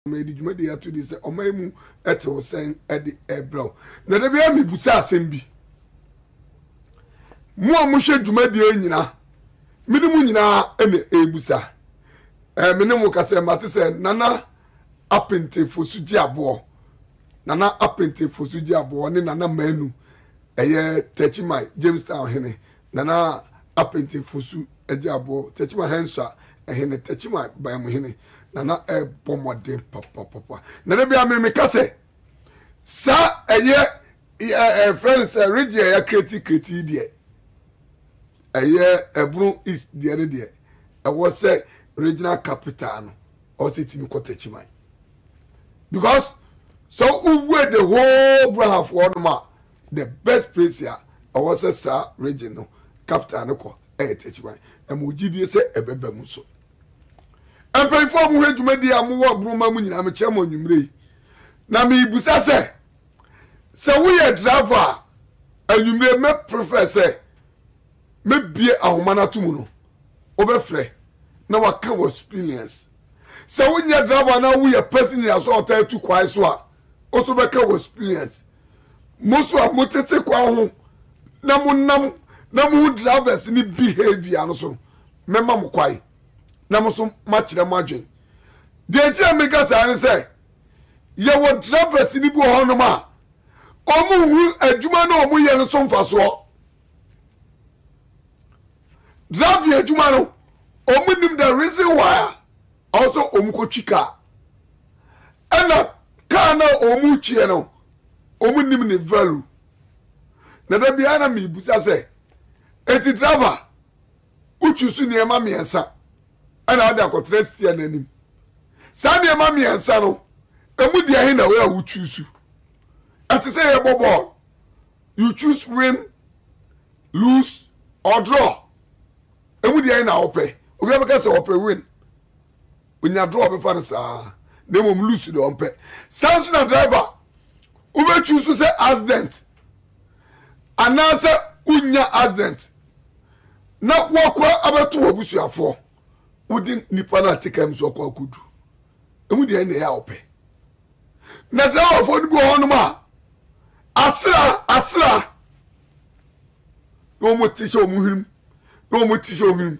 made you media to this or memu at was saying at the airbrow. Now the baby busa sembi. Mo mushe jumedia nyina. Minimu nyina ene ebusa. Minimu kase matise nana apente fosuji abo. Nana apente fosuji abo ni nana menu. Eye Techima Jamestown hene. Nana apente fosu eji abo. Techima hensa hene Techima bayamu hene. Nana bomode papa. Nana bi ame kase. Sa eye friends regia ya kreti die. Eye Ebru East the other day. I was say regional capital no or say Timi Techima. Because so who were the whole brand of one ma the best place here I was say sir regional capital no ko Techima. And mujidi say ebebe muso. And pay for mu hedumadi amuwa broma mu nyina me chemo nwumre. Na me busa say we a driver anwumre me professor me bie ahomana tumu no obefre na waka experience se wonya driver na we a person ya so otai tu kwai so a oso beka experience moso a motete kwa ho na mu drivers ni behavior no so mema mo kwai na mo so ma kire mo adwen de ti amega sa ne se ye wo drivers ni bi ho no ma omu hu adwuma na omu ye no so mfaso drive adwuma no omunim the reason why also omukotwika ana kana omuchie no omunim ne value na da bia na me busa se eti driver uchusu ne ma miensa ana ada akotre stia nanim sa ne ma miensa no emu dia he na we uchusu ati say ye bobo you choose win lose or draw emu dia na ope obi abeka se ope win unya draw be fa sa na mom lose do ompe sanso na driver ube choose say accident anasa unya accident na wakwa abeto obusuafo udi nipa na tikam so akwa kudu emu dia na ya ope na driver fo ni go hono ma asra no mo tisho muhim no mo tisho muhim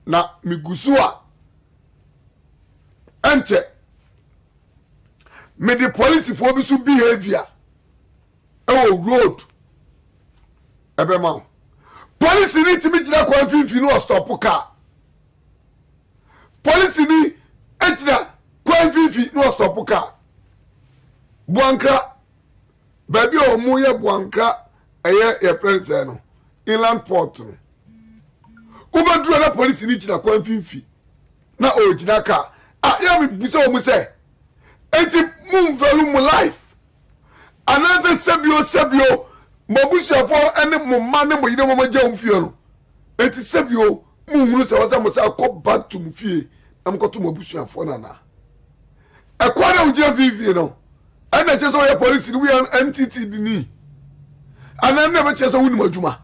na migusua ente me the police for bi so behavior road ebe ma police ni timi gira kwa finfi no stop car police ni ejira kwa finfi no stop car buankra baby o mu ye buankra ye friends no inland port no ubadru na police ni gira kwa finfi na o gira car ya me bisa o mu say enti mum value mu life another sebio mabusuafo ene mumma ne moyide mama gya umfie no enti sebio mumunu se wasa musa ko back to mfie am ko to mabusuafo na ekwa na ugye vivie no ana che so ya police ni we MTT dini ana na be che so wuni madwuma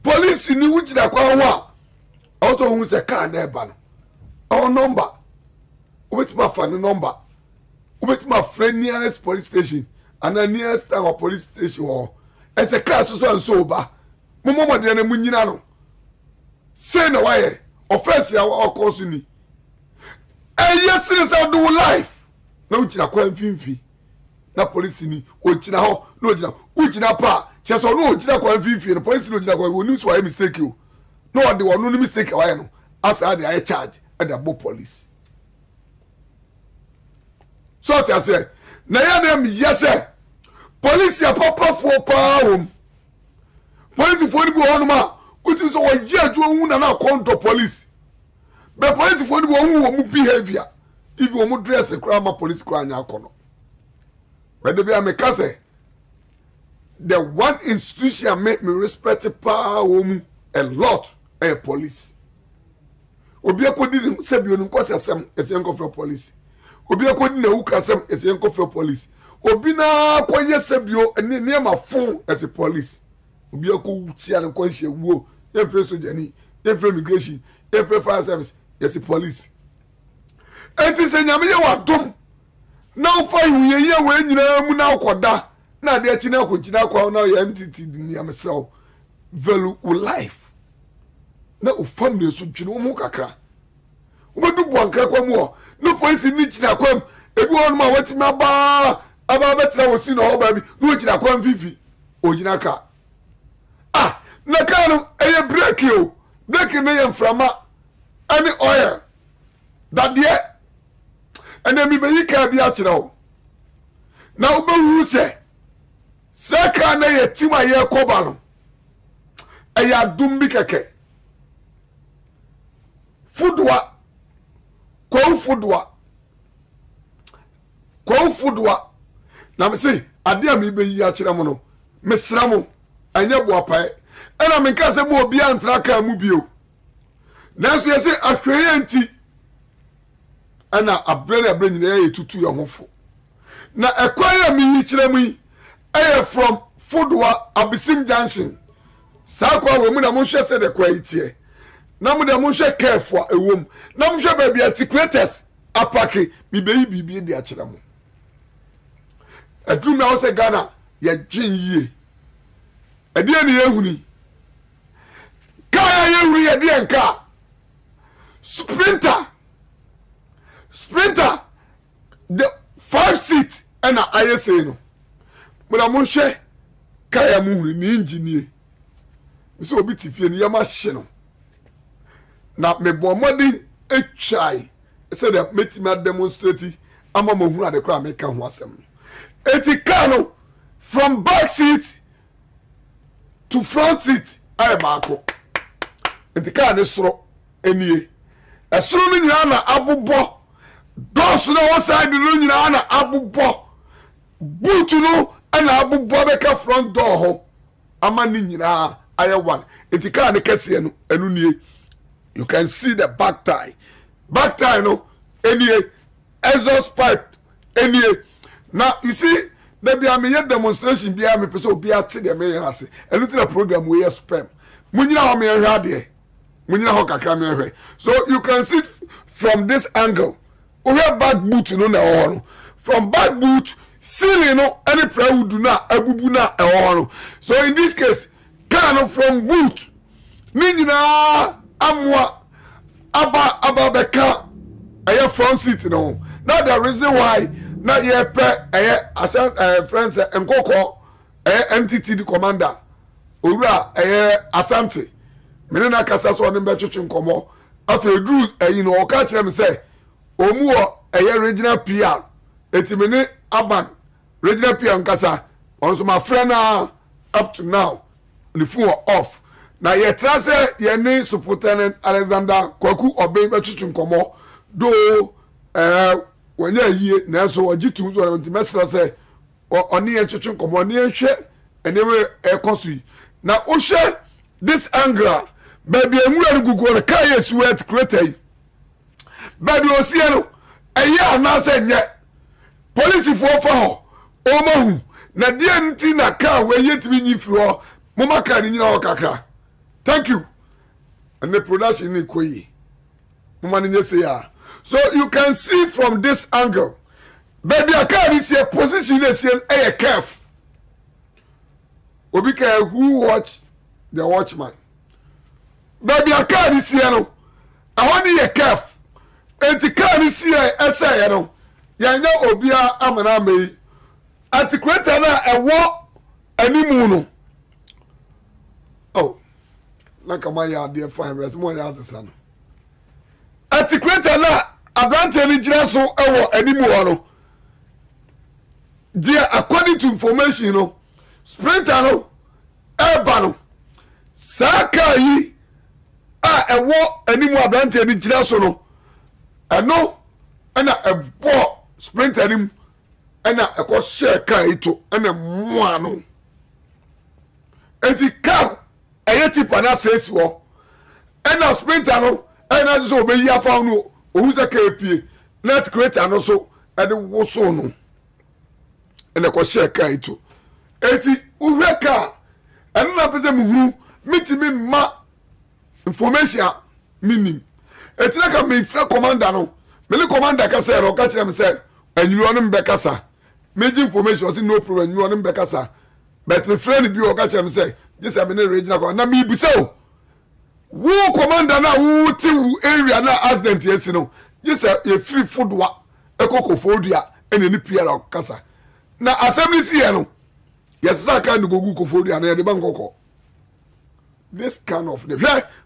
police ni wugira kwa ho a also hu se car na eba no our number ubetima fa ni number ubetima friend nearest police station and nearest town police station or as a car so and so ba momo de na munyina no say na why offense ya o cause ni yes say do life na ugira kwa mfimfi na police ni ogira ho na ogira ugira pa che so no ogira kwa mfimfi no police no ogira kwa oni so why mistake you no de wonu ni mistake why no as I dey charge at the police so I say na ya na mi yese police ya papa for pa police for ni go on ma uti so we ye adwo hu na control police but police for ni go hu wo mu behavior if wo mu dress kra ma police kra anya akono but dey be amekase the one institution make me respect pa wo a lot police obi akodi sebio nu kwasasem esienko for police obi akodi na ukasem esienko for police obi na koye sebio ne ma fon as a police obi akochia ne kwanhye wuo efre sojani efre immigration efre fire service as a police enti se nyame ye wadom na ufa ye we nyina mu na ukoda na de achi na akogina kwa na ye MTT ni amsraw value life na ufa me so dwene mu kakra ubedu boankra kwa mu no police ni gina kwam ebi won ma wati ma aba betra wosi na oba bi no gina kwam vivi ogina ka na ka no eye break yo break no ye mframa ani oil that there and then me be ka bi a kire na ubehu se saka na ye tima ye koba no aya dum bi keke fudwa kwa fudwa na me say ade a me be yi a kire mo no mesra mo anya boapae ena me nka se mo obi antra ka mu bio nanso ye say ahweye nti ana abrere nyina ye tutu ye hofo na ekwaya me yi kire mu yi from Fudwa Abisim Junction sakwa wo mu na mo hwe se de kwa itie na mo de mo hwe careful ewom na mo hwe ba bia articulators apake mi be yi bibie de a kire mo adrum na wo se Ghana ye gin yie ade ani yehuni kaya yehuni ye de enka sprinter the 5 seat and ISA no mura mo hwe kaya mu huni ni engineer so obi tifie ni yama hye no na me bo modin etwai say that metima demonstrate ama mo hu ade kra make ho asem eti car no from back seat to front seat ay baako eti car ne soro enie esoro ni nyina na abobbo dos no one side no nyina na abobbo boot no ana abobbo be ka front door ho ama ni nyina aye one eti car ne kese no enu nie you can see the back tie no enie exhaust pipe enie now you see there be a demonstration be a me person obi ate de me ase enu the program we spam munyina ho me hwa de munyina ho kakra me hwe so you can see from this angle we have back boot no na ho from back boot ceiling no any plywood na abubu na ho so in this case car no from boot ni nyina amwa aba beka aye front seat no now the reason why na ye pe aye friends enkoko MTT commander owura aye Asante mene na kasa so ne betwetwe nkomo afedru ayi no o ka kire me say omu o aye regional PR etimene aban regional PR nkasa onso my friend up to now the phone off na ye trase ye ni Superintendent Alexander Kwaku Obey betwetwe nkomo do wanya yie na so ogitu so na mesra say oni ye twetwe nkomo ni ehwe enewe ekosui na o hwe this angle baby enwura no gugu na kai yesu wet create baby osie no eya na say nye police fo fa ho o mahu na die nti na ka we yetimi nyifiri ho moma ka ni nyina ho kakra thank you and the production ni koyi moma ni say ya so you can see from this angle baby a car is a position is a caref obi ka who watch the watchman baby a car is here no I want you caref enti car is here esa no yanya obia amana mai articulate na ewo animu no oh na kama ya dey fine but mo ya asesa no articulate na abrante ni gira so ewo animu ho no dia according to information no sprinter no eba no saka yi ewo animu abrante ni gira so no eno ana ebo sprinter nim ana eko share car ito ana moa no enti car ayeti pana sesi wo ana sprinter no ana so obeyi afa no ohu se ka epie let create no so ade wo so no ana eko share car ito enti uhwe car ana na pese muhuru mitimi ma information minim enti na ka me fra commander no me commander ka say ro ka kire me say anyu no mbekasa meji information say no problem anyu no mbekasa but me friend bi o ka kire me say this am na regional na me bi say wo commander na wo ti area na accident yes no this a free food wa ekoko fodua ene ni piara kasa na assembly si here no yes sa ka no gogu ko fodua na de bankoko this kind of the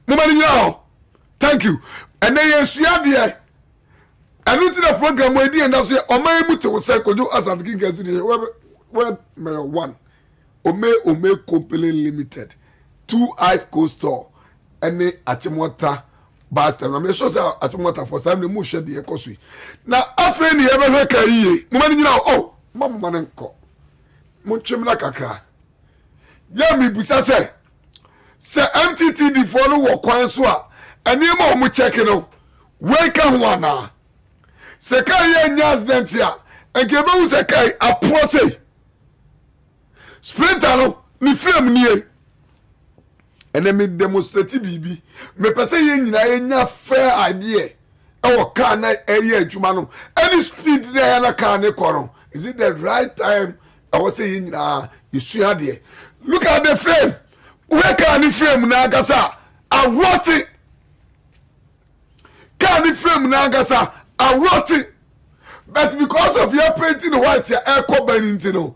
mumani now thank you and then yesua de anu ti the program we di and so oman mu te say kojo asant king kesu de where may one ome company limited 2 ice cold store any achimota basta na me so say achimota for some mu hwe de ekosu na afa ni e be hwe ka yiye mumani nyina oh mama nanko mu twemna kakra ya mi busa se MTTD follow wo kwan so a ani ma o mu check no we ka ho ana se ka ye nya accident ya enke be wu se kai apose sprinter no ni frame ni e ene me demonstrate bibi me pese ye nyina ye nya fair idea e wo ka na eye adwuma no any speed na na ka ne koro is it the right time I was saying you see there look at the frame where can the frame na gasa I wrote it can the frame na gasa I wrote it but because of your painting white your air cover into no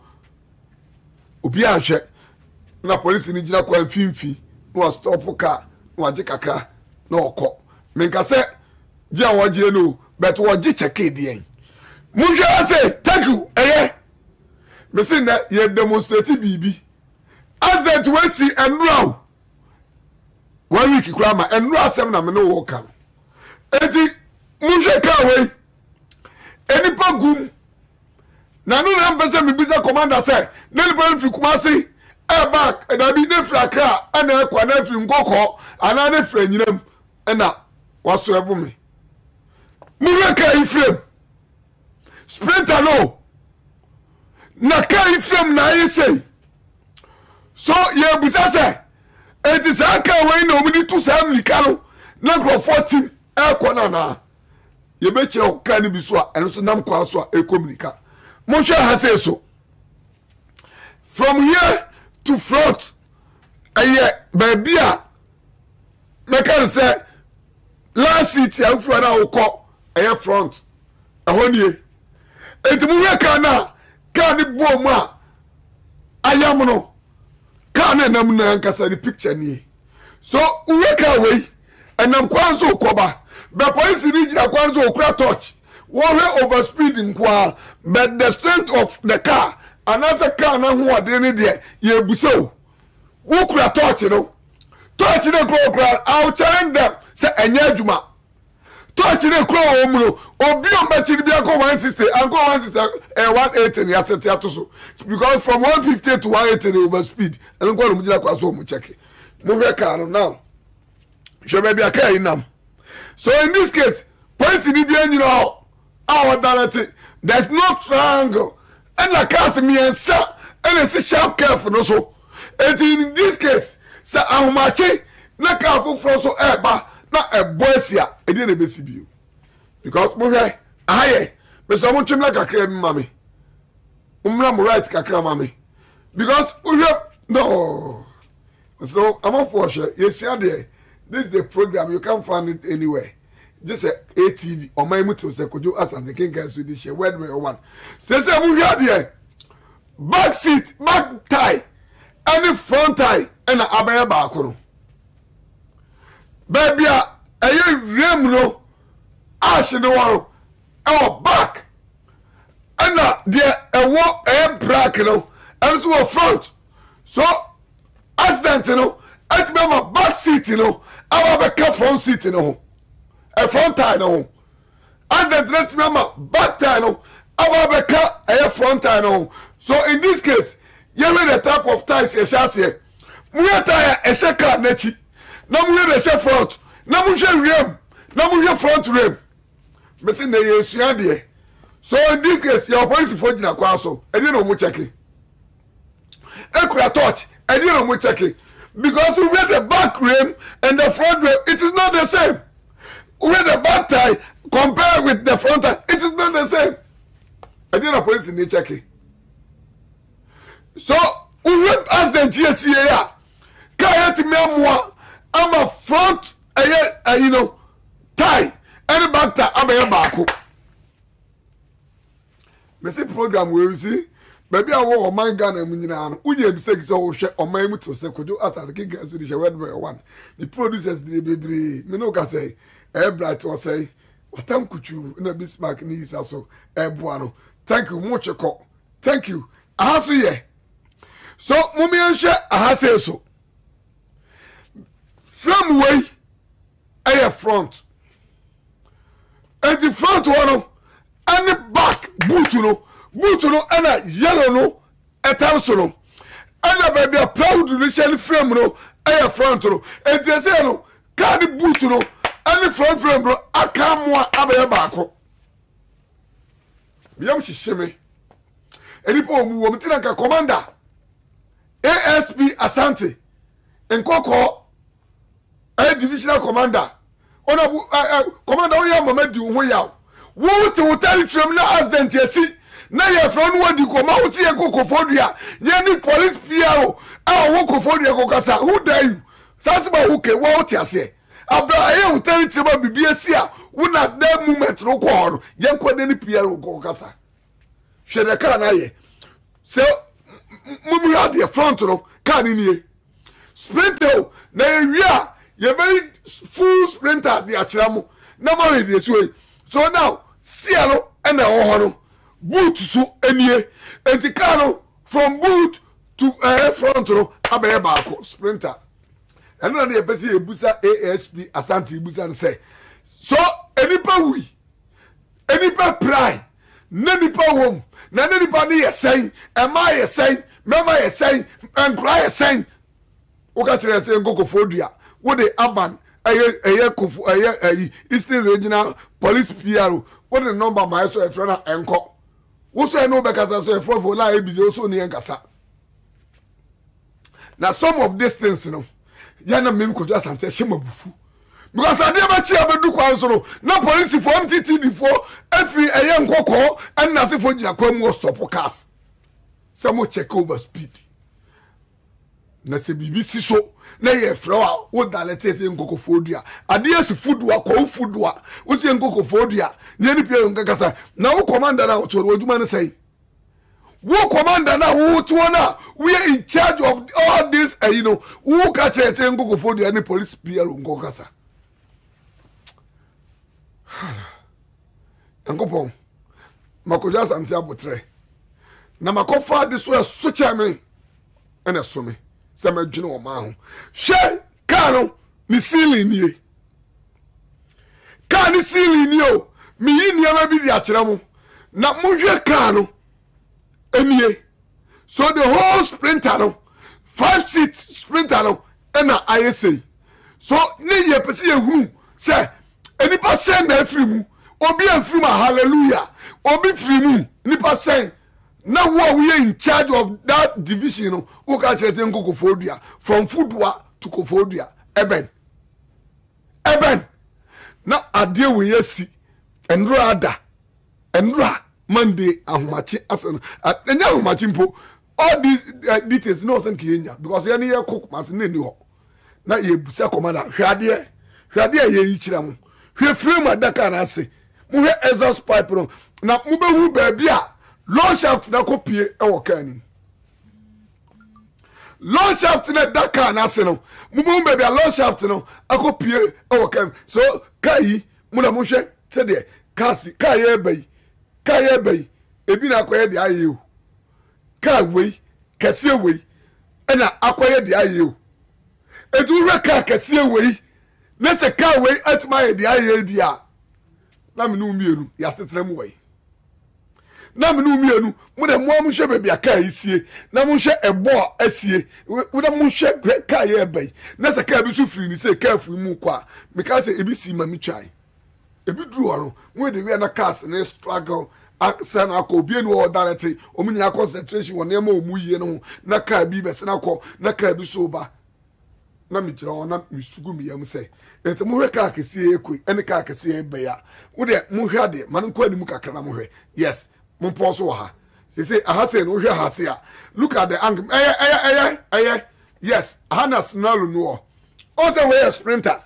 obi ahwe na police ni gina kwa mfimfi no stop car no age kakra na okọ me nka se je awoje no but wo je check edien munhwe say thank you me say na ye demonstrate bibi accident we see enrow 1 week kura ma enrow asem na me no wo kan enti munhwe ka we enipa gum na no na mpese me bisa commander say na nipa fi kumasi e back e da bi ne fra kra ana ekwa na fi nkoko ana ne fra nyinam e na waso ebu me munhwe ka iframe sprinter no na kai frame na yi say so ye busa say it is aka we na omudi to sam likalo na gro 14 e kona na ye be kire o ka ni bi so a eno so nam kwa so a e communica mo hwe ha say so from here to front aye baby a me can say last city afro na ukọ aye front ahonie enti mo we ka na ka ni bo mu a ayam no ka na nam na nkasa ni picture ni so we ka we enam kwanzo koba be police ni gira kwanzo okura touch wo he over speed nkwa but the strength of the car another car na ho ode ni de ye buso wo kura touch no kura I'll challenge them say enye adwuma touch ne kro o mu no obi o machiri bia ko 160 and go 160 180 ya set ya to so because from 150 to 180 over speed and go no mujira kwa so mu check mu hwe car no now show be aka inam so in this case police ni bia nyino our direction there's no triangle and la cars me ensa and it's sharp careful no so and in this case say ahomache na car foforo so eba na eboasia e dey na besi bio because mo hwe aye me so mo twemla kakra mi mame umra mo right kakra mame because no so I'm for sure yes there this is the program you can't find it anywhere just a ATV or my mutu se kojo asante kenga so this share word one say mo hwe there back seat back tie any front tie and abaya ba akoro baby aye rem no ash no waro our back and there a brack no and so front so accident no at my back seat no our back front seat no a front tie no accident let me back tie no our back a front tie no so in this case you know the type of ties you shall see we tie a shaka nechi na mu hwe the front na mu hwe rem na mu hwe front rem me say na yesua de so in this case your police for gina kwa so e dey no mu check e kura touch e dey no mu check because we wear the back rem and the front rem it is not the same we wear the back tie compare with the front end, it is not the same. I didn't police in nature. So we went as the GSA. Kayat memoir. I'm a front, you know, tie, and back tie. I'm a back. Messi program we see. Baby, I want my gun and Minyan. We have mistakes so share on my motor. So could you ask the king as the word by one? The producers, the baby, Minoka say, Bright or say, what time could you in a Bismarck knees also, Buano? Thank you, much a call. Thank you. I have ye. So, Mummy and share, I have say so. From way, a front. And the front one, and the back, boot, you know. Boot no ana yellow no etanso no ana baby a proud nation frame no aye front no e dey say no car the boot no ani front frame bro aka mo abaye baako biam hiheme eni po mu wo mtina ka commander ASP Asante enkoko divisional commander ona commander o ya mama di ho yaw wo te wo tell tram na accident yesi na ye from what you come out see Kofodia ye ni police PRO wo Kofodia ko kasa who dare you sasiba who ke wo tiase abra ye wo tell tram bibia si a wo na that moment no ko horo ye nko ni PRO ko kasa hwede car na ye so mumu ya the front no car ni nie sprinter na ewia ye very full sprinter the achiramo na mo ready so now still and ho boot so enie enti car no from boot to front no abaye baako sprinter eno na ye pese ebusa ASP Asante ebusa say so enipa wi enipa pry na nipa wom na nipa ne yesen ema yesen mema yesen enkra yesen wo ka kire say Nkokofodua wo de aban kofu Eastern Regional Police PRO wo de number my so e friend na enko wo so no be kasa so e for la ebize wo so ne enkasa na some of these things no ya na mem kojo Asante shema bufu because ade ba chi abedu kwan so no na police for MTT for every Nkoko and na se for gina kwam wo stop cars some check over speed na se BBC so na ye fro wo dalete se Nkokofodua ade yesu fudua ko fudua wo se Nkokofodua ne ni pie nkakasa na wo commander na wo to waduma ne say wo commander na wo to na we are in charge of all this you know wo ka che se Nkokofodua ni police PRO nkokasa Nkopon makoja Asante abotre na makofa de so socha me ena so me se ma dwene o ma ho hwe ka no ni ceiling nie ka ni ceiling nie o mi yi niama bi di akere mo na mo hwe ka no enie so the whole sprinter no 5-seat sprinter no ena ISA so ni ye pese ye hunu se enipa sen na afiri mu obi afiri mu hallelujah obi firi mu nipa sen na wo we in charge of that division no wo ka kire se Nkokofodua from Fudua to Kofodua eben na ade we yesi enra ada enra Monday ahomachi asen enya ahomachi mpo all these details no sen kenya because ye ne cook mas ne ni ho na ye busa commander hwade ye yi kire mo hwe free madaka na ase mo hwe exhaust pipe no na mo behu ba bia long shaft na kopie e wo kan long shaft na daka na ase no mo behu ba bia long shaft no akopie e wo kan so kai mo na mo hwe te de kasi kai e bai ebi na akoye de aye o kai wei kase wei e na akoye de aye o edu re ka kase wei na se ka wei atma de aye dia na me no mienu ya setre mu wei na me no mienu mo de mo hwe bebia aka isie na mo hwe ebo asie wo na mo hwe ka ye bai na se ka bi so firi ni se ka fu mu kwa me ka se ebi si ma mi twai ebi duru oro mo de we na cars na struggle aksan akọ obi enu o direct o mu nyina concentration won na ma o mu yie no na ka bi be se na kọ na ka bi so ba na me kira na me sugu me yam say enti mo hwe ka akese ekoi ene ka akese ebeya wo de mo hwe ade man ko animu kakra na mo hwe yes mo pause wo ha say aha say no hwe ha say look at the angle yes Hannah Snell no also we a sprinter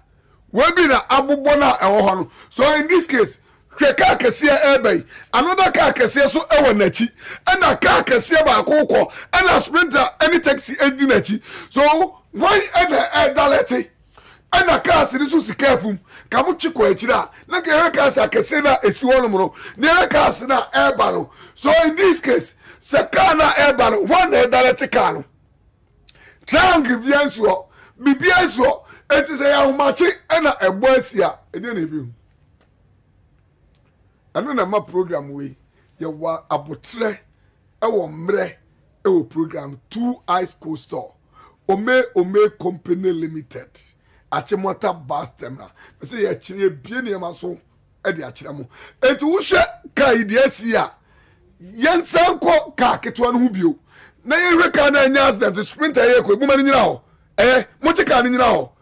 we be na abubo na ewo ho no so in this case hwe ka akese ebey another ka akese so ewo nachi and ka akese ba akoko and sprinter any taxi edi nachi so why and daleti and car series so careful kamu chiko echira na ke ka sa akese na esi wonu no ne ka se na eba no so in this case sekana eba no one daleti car no trang bianso bibianso eti se ya humachi na ebo asia edi na ebi anu na ma program we ye wa abotre ewo mre ewo program 2 ice coaster ome company limited achimota bus terminal say ye chire bie ne ma so e de achire mo enti wo hwe ka idiasi a yensanko ka ketwa no hu bio na ye hwe ka na nya accident sprinter ye ko ebuma ni nyina ho mo chika ni nyina ho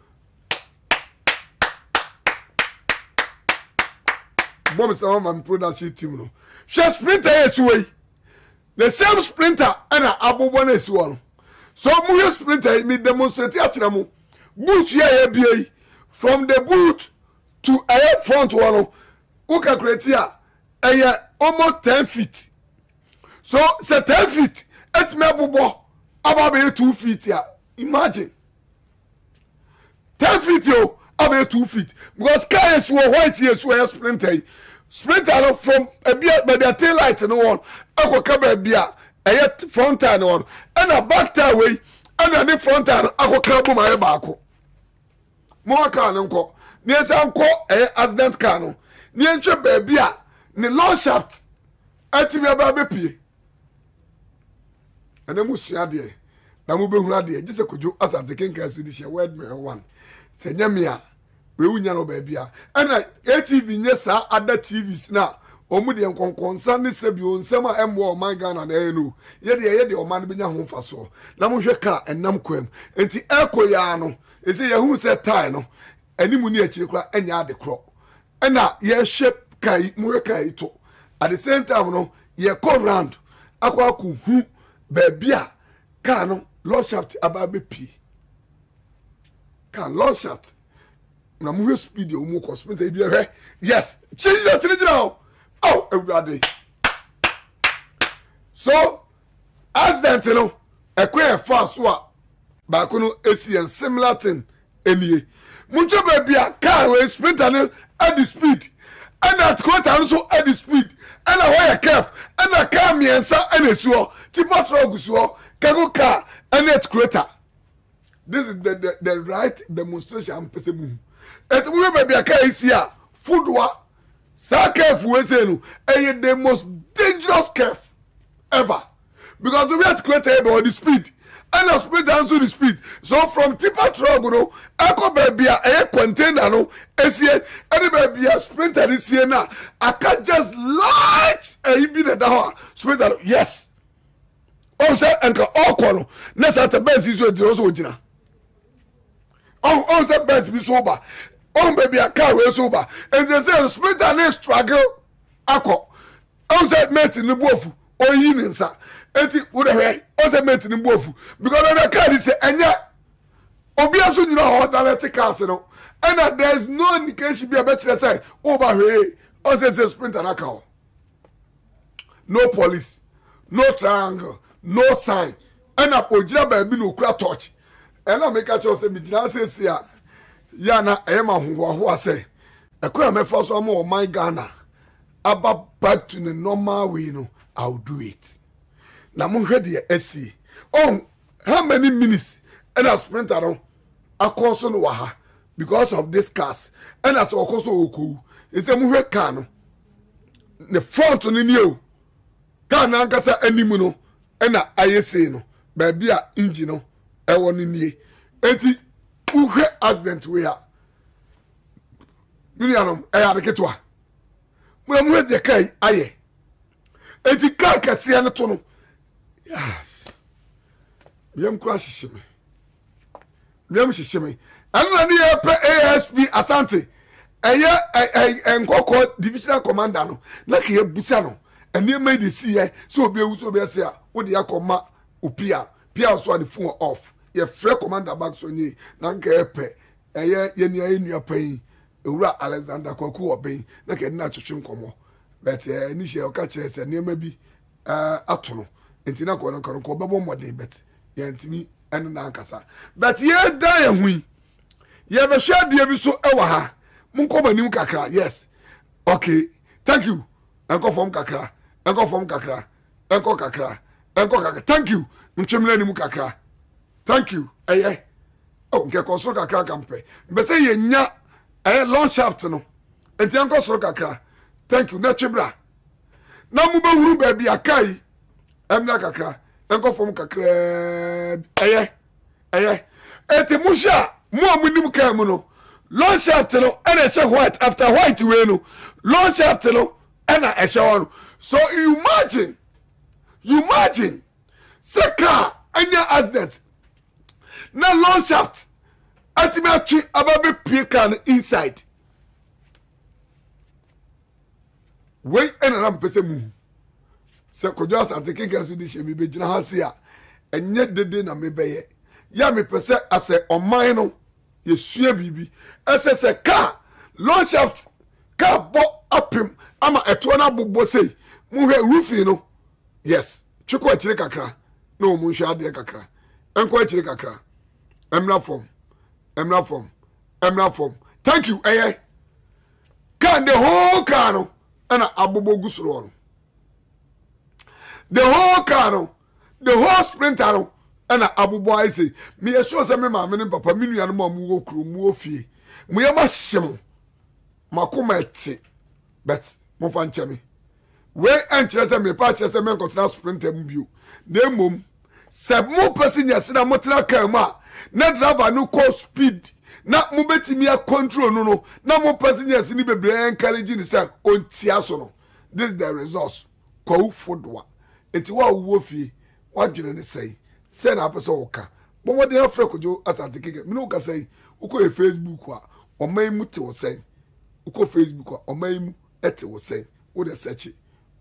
Bob Sama man production team no she sprinter yes way the same sprinter and abobo na esi won so mo sprinter me demonstrate akira mo boot ye bia from the boot to a front one who calculate here almost 10 feet so say 10 feet et me abobo about 2 feet here imagine 10 feet yo about 2 feet because car is white yes we sprinter from a bia by the tail light no one akokaba bia front tire no and a back tire way and a front tire akokaba my baako mo aka no nko ni esa nko accident car no ni entwe ba bia ni long shaft atimi aba bepie ana musua de na mo behura de gise kojo asante kenka su di she word me one se nyamia we wunya no ba bia ana ATV nye sa ada TVs na omu de nkonkonsa ne sebio nsema emwo man Ghana na enu ye de o man benya ho faso na mo hwe ka enam kwam enti ekoya no ese ye hu se tie no animu ni akire kura enya ade kro na ye shape kai mo hwe kai to at the same time no ye go round akwa ku hu ba bia ka no low shaft ababe pi ka low shaft na mo hwe speed o mu ko speed e bi hwe yes change your trigger. Oh, everybody. So, accident, you know, a queer fast what back on ACN similar thing. Any Muncho baby, a car with sprinter at the speed, and that quote also at the speed, and a wire calf, and a car me and sa and a sewer, Tipatrogusua, Kago car, and net creator. This is the right demonstration. And we baby, a car is here, food what. Sa curve we say no the most dangerous curve ever because we have to create about the speed and the speed answer the speed so from tipper truck no echo baby a container no esie any baby a sprinter this year na I can just light e be the down sprinter yes oh say enka okoro na sa te best is so gina oh say best be sober. Oh baby, a car was over, and they say split and struggle. Ako, I said, met in the bofu, or evening, sir. And it would have also met in the bofu because the car is and yet, obviously, you know how that castle, and that there's no indication be a better say over here, or says a sprint and a car. No police, no triangle, no sign, and a pojira baby no crack touch. And I make a choice and me says here. Yana ema ho say ekwa me fa so am my Ghana aba back to the normal way no I'll do it na mo hwe de asi how many minutes and a sprinter no akoso no waha because of this cars and as okoso oku is mo hwe car no the front no ni o car na nkasa animu no na ayese no ba bia engine no ewo ni nie enti uhe accident we are Miriam de ketwa mura mu de kai aye enti car kase ne to no yes yem kura hihime miam hihime anna ne ye pe ASP Asante eye enkoko divisional commander no na ke busa no ene made the see so obi ewu so obi ase a wo de yakoma opia pia so the phone off ye free commander back so nyi na nke epe eye ye nua pan ewura Alexander Kwaku oben na ke na twetwe nkomo but ni she o ka kire se ne ma bi ato no enti na ko no ko bebo modern bet ye ntimi ene na ankasa but ye dan ye hui ye be hwa de bi so ewa ha munko manim kakra yes okay thank you enko form kakra enko kakra thank you ntwemle nim kakra thank you oh nke ko so kakra kampe be say ye nya long shaft no enti enko so kakra thank you na chibra na mu be huru ba bia kai emna kakra enko form kakra eti musha mu amunim kai mu no long shaft no and a white after white we no long shaft no and a shower. So you imagine seka anya accident na long shaft atimachi ababe pikan inside we enana mpese mu se kojo Asante Kinkan so di shemi be gina ha se a enye dede na mebeye ya me pese ase oman no yesua bibi ss car long shaft car bo apim ama eto na bobbo sei mu hwe roofing no yes tweko akire kakra na o mu hwe ade kakra enko akire kakra emra form thank you can the whole car no ana abobo gusuro no the whole car no the whole sprinter no ana abubo I say me sure say me ma me papa me nua no ma mu wo kuro mu ofie mu ye ma hyem makoma eti but mo fa nche me we enchire say me pa chire say me nkotra sprinter mu bio na mom se mo person ya se na mo tra kan mu a na driver no call speed na mo betimi a control no na mo person ya se ni bebre encourage ni say ontia so no this is the results ko fodwa enti wa wo ofie wa dwene ne say send up so oka but what dey afre kojo Asante Kinkan me no ka say uko e Facebook a oman mu te wo say uko Facebook a oman mu ete wo say wo de search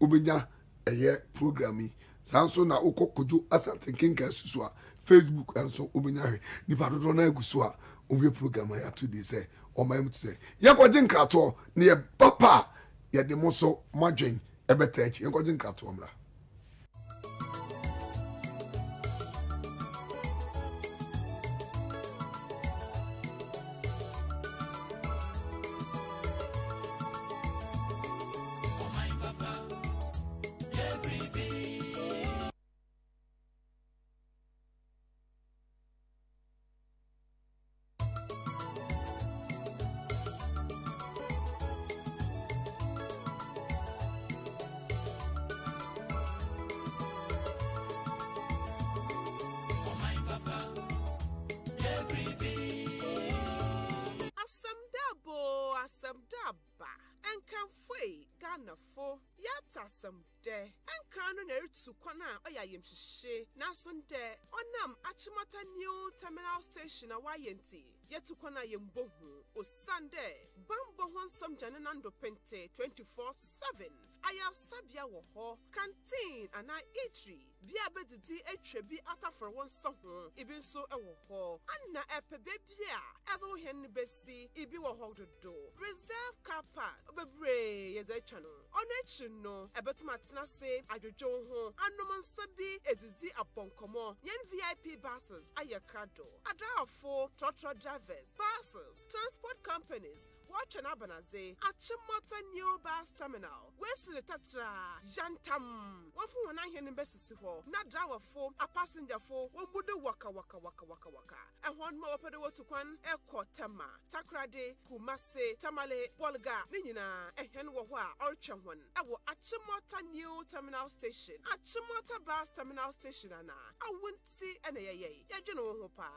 obenya eye programming sanso na uko kojo Asante Kinkan susu a Facebook and so obenya hwe nipa dodo na aguso a owie program ya to dey say oman mu te say ye kwaje nkrato na ye papa ye de mo so madwen ebeta echi ye kwaje nkrato mra Daba and can fue Ghana for yata some day and canon to Kwana Oyayim She Nasunde Onam Achimata New Terminal Station Awayanti yet to Kwana Yembohu o Sunday Bambo some Jananando Pente 24/7 Aya Sabia Woho Canteen and I eatery Biabedi a trebi ata for one song even so a woho Anna Epe Bebia Evo Henry Bessie Ibi Woho do Reserve car park Obebre yes a channel on it you know a better matina say Ajojo ho Anoman Sabi Edizi upon common Yen VIP buses Ayakrado Ada for trotro drivers buses transport companies watch an abanaze Achimota new bus terminal West the Tatra Jantam one for one I best not driver for a passenger for one would waka and one more pedo to Kwan Ekotema Takrade Kumase Tamale Bolga Nina and Henwa Orchamwan I will Achimota new terminal station Achimota bus terminal station Anna I won't see any Yajano Hopa.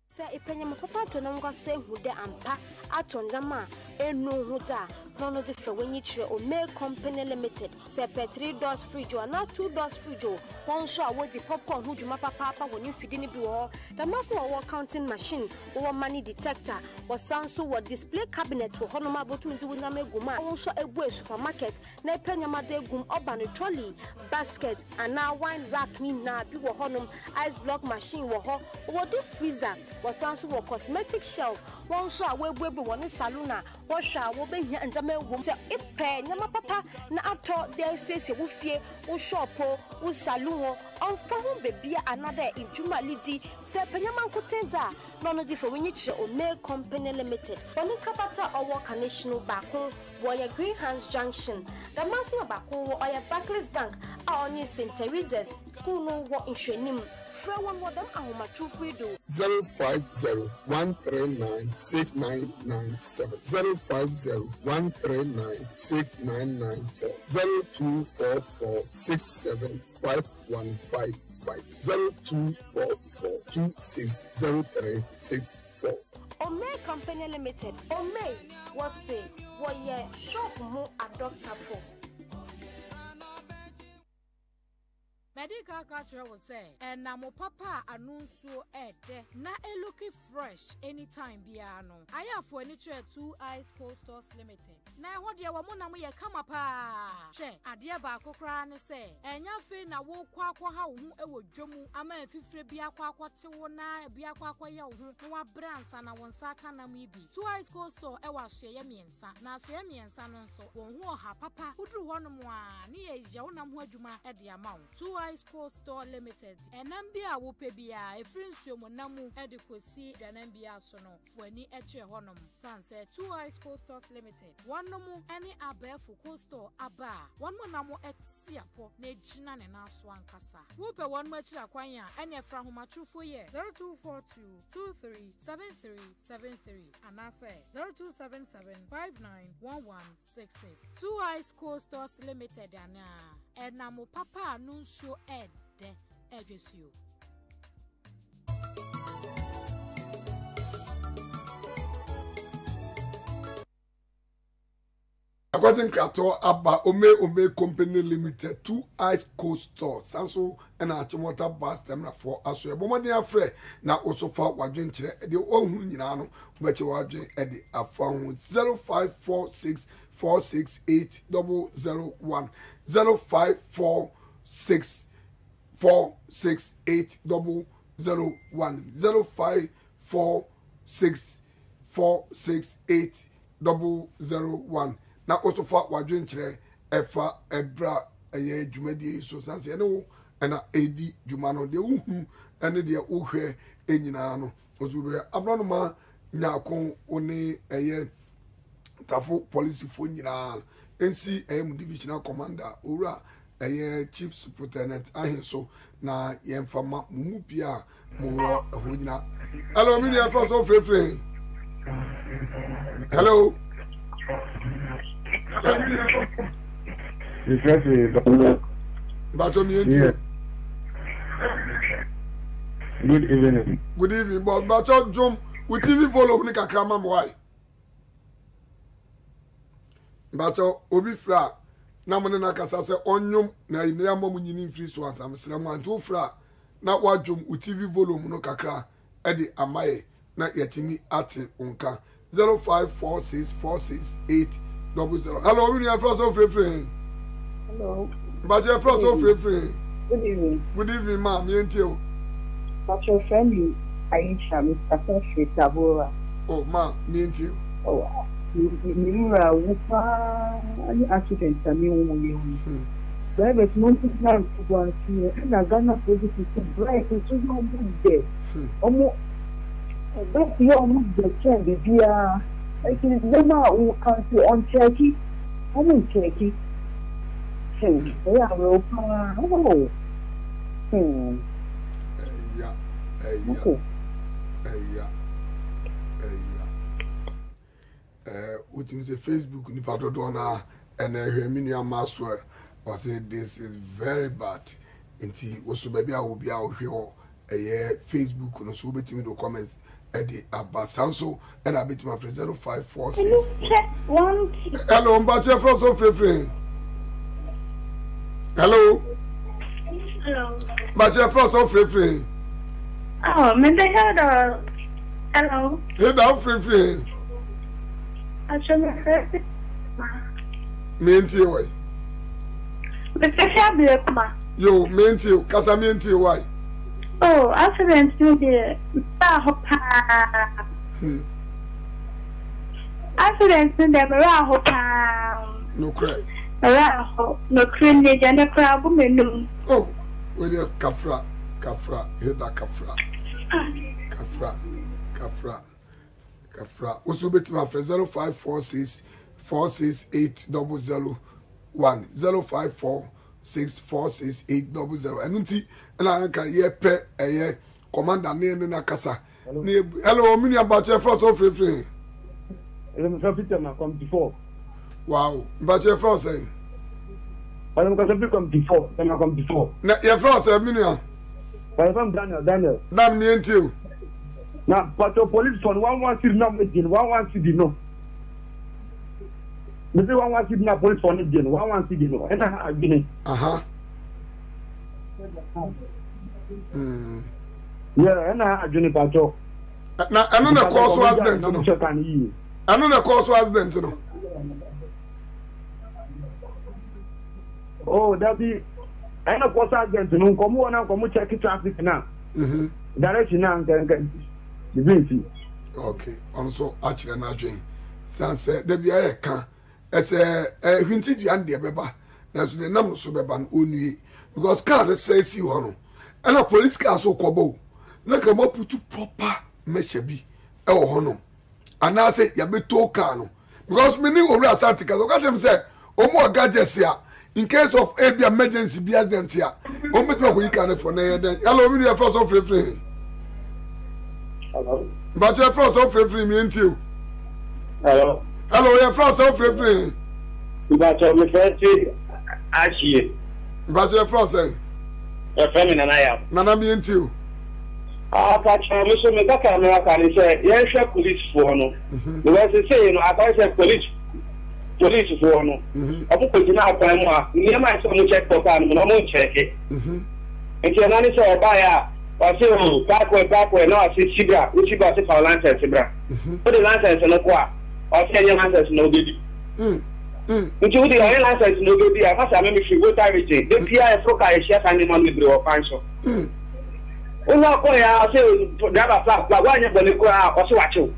Say ipenya papa to na ngwa se hude ampa ato ndama enu huda no no differ when you try or make company limited. Separate 3 doors fridge or not 2 doors fridge. One shot with the popcorn who you papa when you feed in the the must know counting machine or money detector or sound so what display cabinet for honoma bottom to win guma. One shot a boy supermarket, na penya made gum urban trolley, basket, and now wine rack me na be honum ice block machine what the freezer was sound so cosmetic shelf. One shot where one is saluna, what shall will be here and the mail room say a pen, yama papa, na ato there says you fear, or shop, or saloon, on phone baby another in Juma Lidi, say Penyaman Kutenda, none of the for winich or make company limited. When you capata or walk a national back home, Warrior Green Hands Junction, the master back home or your Barclays Bank, our new St. Teresa's, school no what in Shenim. 050-139-6997 050-139-6994 0244-675155 0244-260364 Ome Company Limited Ome was say what ye shop mo a doctor for Medical culture will say, and Namo Papa anuncio ede na looking fresh anytime biano. I have furniture 2 Eyes Cold Stores Limited. Na what ya wamona mo ye kama pa. She adia ba kokra ne say, enya fe na wo kwa ha wo ewo dwomu ama efifre bia kwa te wo na bia kwa ya wo no wa bransa na won saka na mu bi. 2 Eyes Cold Store e wa hye miensa. Na hye miensa no nso won ho ha papa. Udru ho no mo a ne ye je wo nam ho adwuma e de ama wo. 2 Eyes Cold Store Limited. Enambia wo pebia efrinsuo mo namu e de kosi danambia so no fuani eche honom sanse 2 Eyes Cold Stores Limited. One mu any abefo Cold Store aba. One mo namu etsiapo na ejina ne na so ankasa. Wo pe one mo akira kwan a ene fra homatrufo ye 0242237373 anase 0277591166. 2 Eyes Cold Stores Limited ana enamo papa anuncio ede ejesio According to Abba Ome Company Limited, 2 Eyes Cold Store, Sanso and Achimota Bus Terminal for Aso. Bomadi afre na osofa wadwen kire e de ohun nyina no beche wadwen e de afan 0546468001 0546468001 0546468001 na osofa wadwen kire efa ebra eye dwumadi so sanse ene wo ena edi dwuma no de uhu ene de uhwe enyina no ozube abronoma nyakon oni eye tafo police fo nyina NC divisional commander ora chief superintendent ahenso na yemfama mumu bia mo ho nyina. Hello me dey from so free. Hello. Good evening. Good evening, boss. Bacho Jom, we TV follow me kakrama why? Bacho obi fra na mo na kasa se onyum na ine amom nyini free so ansam sram anto fra na wadwom u TV volume no kakra e de amaye na yetimi ate unka 0546468000. Hello, we are from so free. Hello. Bacho from so free. Good evening. Good evening, ma'am. Yentio. But your friend Aisha, Mr. Perfect Tabora. Oh, ma, yentio. Oh, you are an accident. I mean, there is no plan to go and see. And I got not ready to break. It's so good. Almost, that's your almost the trend. We are, I think, no matter who comes on Turkey. I'm in Turkey. They are open. Oh. What you say Facebook ni pato na and Herminia Maswell was say this is very bad. Inti wosu baby I will be out here Facebook no so betimi do comments Eddie Abasanso and I bet my friend 0546. Hello. Hello, Mbache from so free. Hello. Hello. Mbache from so free. Oh, maybe hello. Hello. Hey, down free. I should have Menti why? Yo, menti, kasa menti why? Oh, accident to the accident to the Raho. No crack. Raho, no cringe and a crab woman. Oh, where the kafra, hit that kafra. Also bet my friend 0546 468 001 0546 468 and unti and I can ye pe a commander name na kasa. Hello, mini about your first of free. Come before. Wow, but your first saying. But I'm going to come before. Then I come before. Your first, Minia. But I'm Daniel. Damn me and you. Now, but the police on 116 no again, 116 no. Me say 116 na police on again, 116 no. And I again. Yeah, and I again pato. Na anu na cause accident no. Anu na cause accident no. Oh, that be I know cause accident no. Come check traffic now. Direction now okay, also actually na join. Sanse there be a can as a hinti duan de beba. Na so the nam so beba no onwie because car says you no. And a police car so kobo. Na ka mo put proper measure bi e wo ho no. Ana say ya beto car no. Because me ni owura Santika so ka dem say omo gadgets ya in case of a emergency be accident ya. O metro ko yika na for na ye den. Hello, me your first of free. Hello. But your first of free me and you. Hello. Hello, your first of free. But me first ashi. But your first say. Your friend and I am. Nana me and you. But me so me ka camera can say ye hwe police for no. Because say you know I say police for no. Abu ko jina akwan mu a ni ma so mo check for kan no mo check it. Enti na ni say ba ya I say, backward, no, I say, Sibra, which you got to call Lancers, Sibra. Put the Lancers in the car, or say, your Lancers no baby. Into the only Lancers no baby, I must have maybe she go everything. The PI so I share animal with the pancho. Oh, no, I say, driver flat, but why you going to go out or so watch you?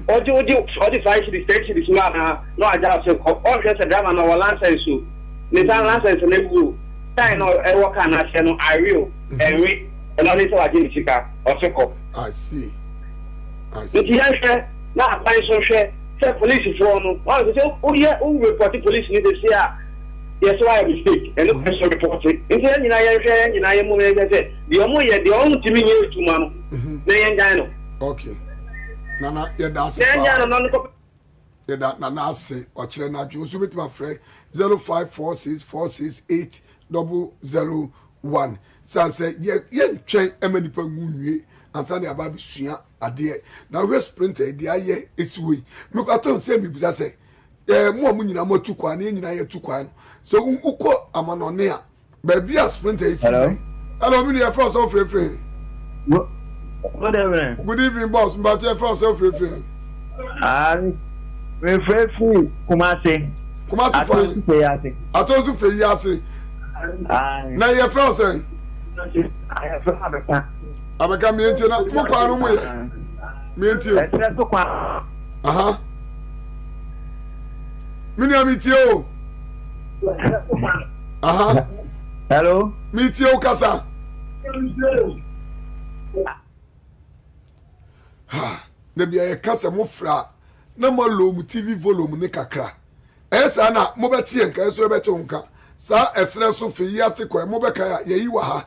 Or do the fight to the station is not, no, I just say, all just a driver, no Lancers, so the Lancers in the blue. I know, I work on a channel, I will, and read. And only so I did Chica or Soko. I see. Now, I so share. Say police for no. Oh, yeah, who report the police need to see. Yes, why I mistake. And look, I report it. In the end, I am moving. I said, the only Timmy you to man. They okay. Nana, yeah, that's it. That Nana say, or China, you submit my friend 0546 468 001. Sanse ye twen emanipa nwie ansa na aba bisua ade na we sprinter de aye esiwe me kwato se bi bisa se mo nyina matu kwa na nyina ye tu kwa no so uko amanone a ba bia sprinter ifi hello me your first of free good evening boss but your first of free me free kumase fine atozu fe yase na your first Abeka mienti na mukwa no mu ye mienti aha mini amiti o aha hello miti o kasa ha na bia ye kasa mo fra na mo lo mu TV volume ne kakra esa na mo betie nka eso ebete nka sa esre so fe yi ase kwa mo beka ya yi wa ha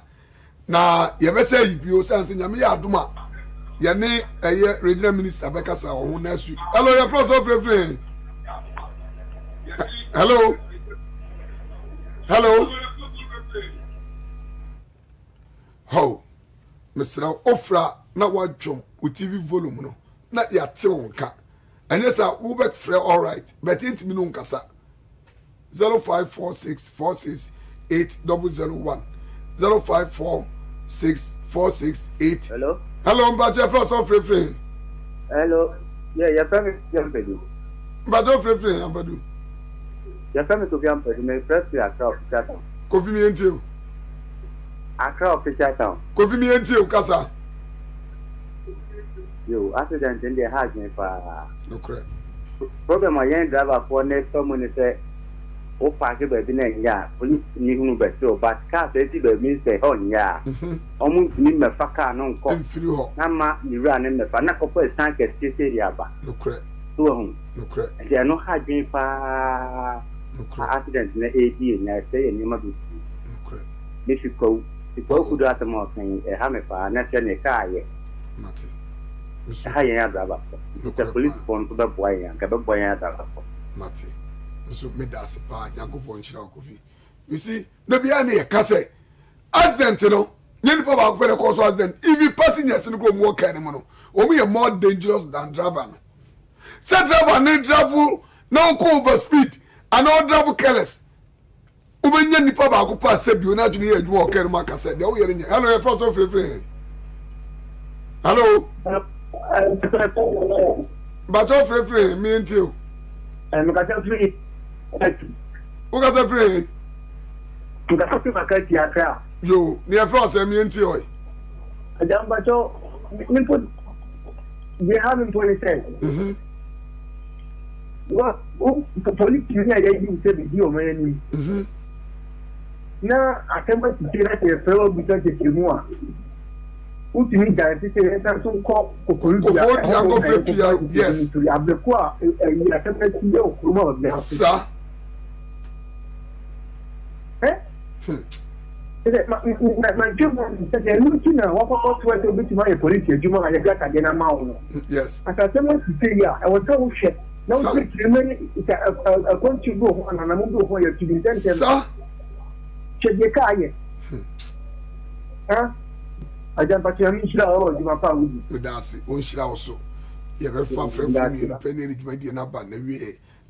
na yebese yibio sanse nyame ya adoma ye ne eye regional minister beka sa ho na su hello your friend so free hello ho Mr. Ofra na wadwom o TV volume no na ya te wonka anya sa wo back free all right but intimi no nkasa 0546468001 05464680 hello mbaje first of free hello yeah family Ambadu mbaje free Ambadu ya family to be Ambadu me press ya Accra official town kofi mi enti Accra official town kofi mi enti o kasa yo accident in the hard me fa no correct problem a yen driver for next someone say o park be bi na nya police ni hunu be so but car say ti be mean say on ya omu ni me fa car no nko mfiri ho na ma ni ra ne me fa na ko for stand ke state aba no correct so hum no correct they no hard me fa no correct accident na AD na say ni ma bi no correct ni ko ku do atamo kan e ha me fa na se ne car ye mate ha ye ya driver the police phone to the boy ya ka be boy ya driver mate so me da se pa Yankopon nchira okofi you see the bia na ye ka say accident no nyeni pa ba ko pe cause accident if passengers no go mo car no o mo ye more dangerous than driver no say driver no drive no go over speed and no drive careless o be nyeni pa ba ko pa se bi o na juni ye adwu o car ma ka say de o ye nya hello your first of free hello but of free me enti o mkasa free Uga free. Mkasa free makati ya Accra. Yo, ni e France mi enti oi. Ajamba cho nimpo they have employee said. Wa police ni ya yi se bi o mani. Na atemba tira te fero buta te kimua. Utimi garanti se enta so ko kokolu ya. Ko go fe pia yes. Ya be kwa ya atemba ti o kuruma o na. Sa my job is looking at what to be to my police, you might have got again a mound. Yes. As I said, I was so shit. No, a going to go on and I'm going to go to be done. Sir, check your car. Huh? I don't but you're sure you are found with us. On should also. You have a far from me and penny my dear number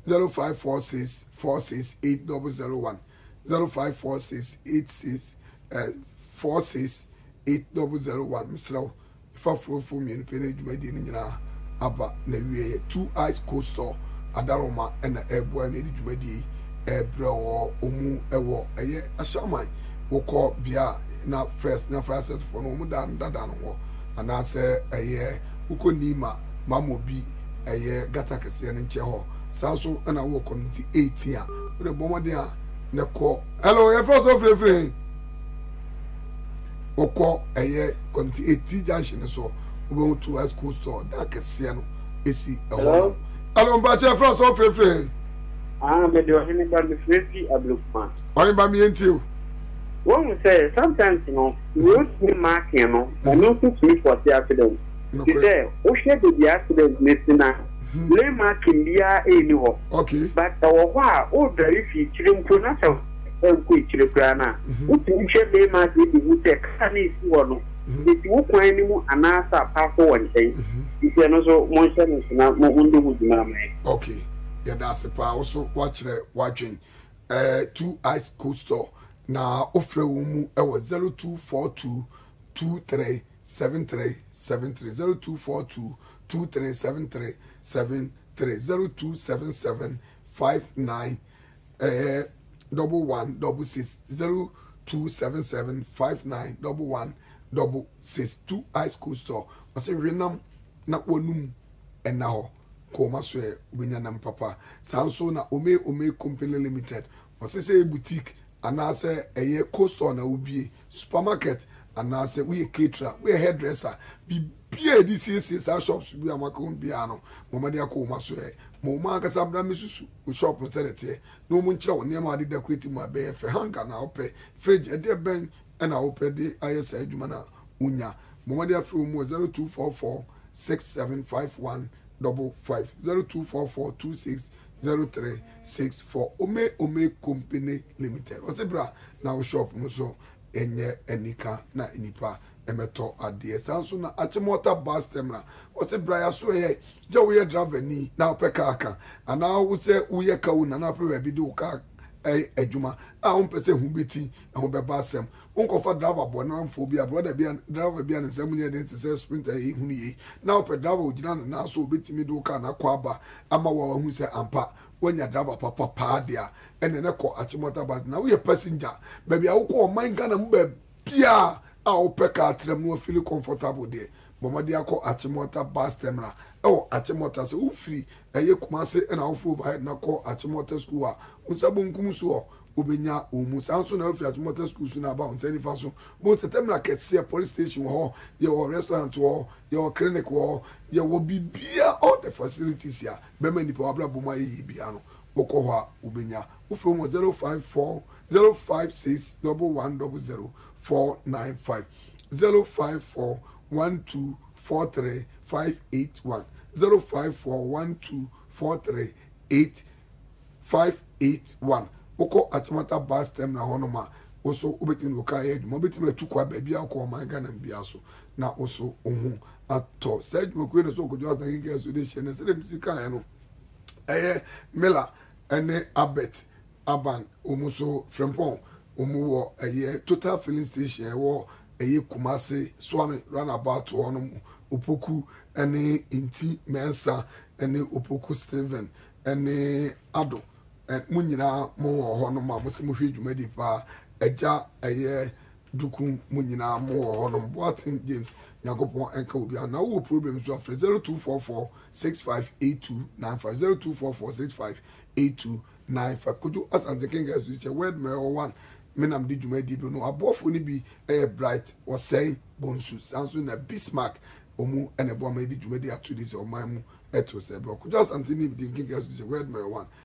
0546468001 054686468001 Mr. If I for me and penny my dear Nina Abba Newe 2 Eyes Coastal Adaroma and a boy made it ready a bro omu ewo eye ashamai wo call bia na first set for no mu dan dada no and I say eye ukonima mamobi eye gata kese ne nche ho sanso na wo community 18 a we the bomode a ne call hello your first of free wo call eye community 18 junction so we to West Coast store da kese no esi eho hello mba che first of free me do him ba me free ablukman wani ba mi enti one say sometimes you know you see mark you know and no to me for the accident today o share the accident nesina le mark bia eni ho okay but o wa o very fi chirimpo na so ko chiripra na o ti share le mark di wutek kana isi wo no iti wo kwan ni mu anasa pa ko won sei iti no so mo share nesina mo ndo wudina mai okay yeah that's pa also watch watching 2 Eyes Coastal na ofre wo mu e wo 0242 237373 0242 237373 027759 1166 027759 1166 2 Eyes Coastal wase renam na wonum ena ho ko maso e ubenya nam papa sanso na ome company limited wase say boutique anase eye coastal na ubie supermarket anase we caterer we hairdresser bibia di CCS shops bi amaka bia no momade akoma so e mo ma aka sabra mesusu shop no selete no mo nkyira wo nema ade decorate ma be fe hanga na ope fridge e de ben na ope de ayesa adwuma na unya momade afro mo 0244 6751 55 0244 260364 ome company limited wasebra na shop no so enye enika na inipa emeto adie sanso na achimota bus terminal o se bra ya so ye je wo ye driver ni na opeka aka ana wo se wo ye ka wo na na pe bi do ka adwuma a wo pese hu beti ho be ba asem wo kofa driver bo na mfo bi a brother bi driver bi an nsam ne dey say sprinter e hu ni na opɛ driver ogina na so obetimi do ka na kwa ba ama wo hu se ampa wonya driver papa pa dia ene ne ko achimota bus na wo ye passenger baby a wo ko man kana mu ba bia a opeka atrem no feel comfortable there bomadi akọ achimota bus terminal achimota se ufiri eye kumase na ofu overhead na ko achimota school a unsabo nkum so obenya omu sanso na ufiri achimota school so na ba onsani fa so mo terminal kese police station ho ye restaurant ho ye clinic ho ye bibia all the facilities here be many people abla boma ye bia no wokọ ho a obenya ufiri mo 054 056 1100 495 054 1243 581 054 1243 8581 oko achimata bus terminal honoma oso obetimi loka ye dum obetimi atukwa ba bia ko man Ghana bia so na oso ohun ato said mo kwe no so ko just na ngi so de shene se dem sika ya no mela ene abet aban omuso frempon omu wo total filling station wo Kumasi Swami runabout honum Opoku ene Inti Mensa ene Opoku Steven ene Ado munyina mo honum a mo hwe dwumadi pa eja duku munyina mo honum Boatin James Yakopon enka obi na wo problem so afre 0244 658295 0244 658295 kuju asante kinga so word me 1 menam di dwumadi do no abofo ni bi bright was say bonsu sanso na Bismarck omu ene bo ma di dwumadi ato dis o man mu eto se bro kuja asante ni bi kinga so word me 1